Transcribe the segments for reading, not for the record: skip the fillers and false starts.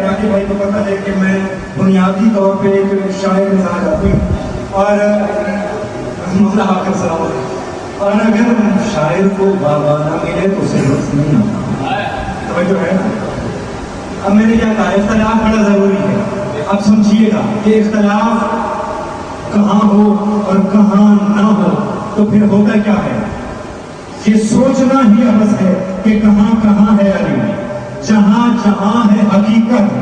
راکب بھائی کو پتہ ہے کہ میں بنیادی طور پہ ایک شاعر مزاج آدمی ہوں، اور مولا حافظ صاحب، اور اگر شاعر کو بابا نہ ملے تو اسے لطف نہیں آتا، توجہ ہے۔ اب میں نے کیا کہا، اختلاف بڑا ضروری ہے۔ اب سمجھیے گا کہ اختلاف کہاں ہو اور کہاں نہ ہو تو پھر ہوتا کیا ہے؟ یہ سوچنا ہی عبث ہے کہ کہاں کہاں ہے علی، جہاں جہاں ہے حقیقت،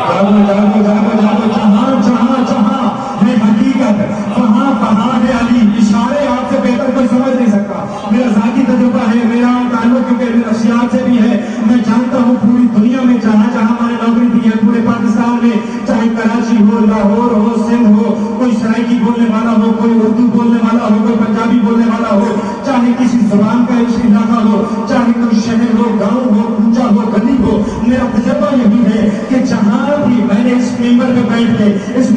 جاگو جاگو جاگو جاگو، جہاں جہاں جہاں ہے حقیقت وہاں کہاں ہے علی۔ اشارے آپ سے بہتر کوئی سمجھ نہیں سکتا، میرا ذاتی تجربہ ہے، میرا تعلق کیونکہ میرا نفسیات سے بھی ہے، میں جانتا ہوں پوری دنیا میں جہاں جہاں ہمارے نوکری دی ہے، پورے پاکستان میں، چاہے کراچی ہو، لاہور ہو، سندھ ہو، کوئی سرائکی بولنے والا ہو، کوئی اردو بولنے والا ہو، کوئی پنجابی بولنے والا ہو، چاہے کسی زبان کا علاقہ ہو، چاہے کوئی شہر ہو، گاؤں ہو، کوچہ ہو، گلی ہو، میرا تجربہ یہی ہے کہ جہاں بھی میں نے اس ممبر پہ بیٹھ کے اس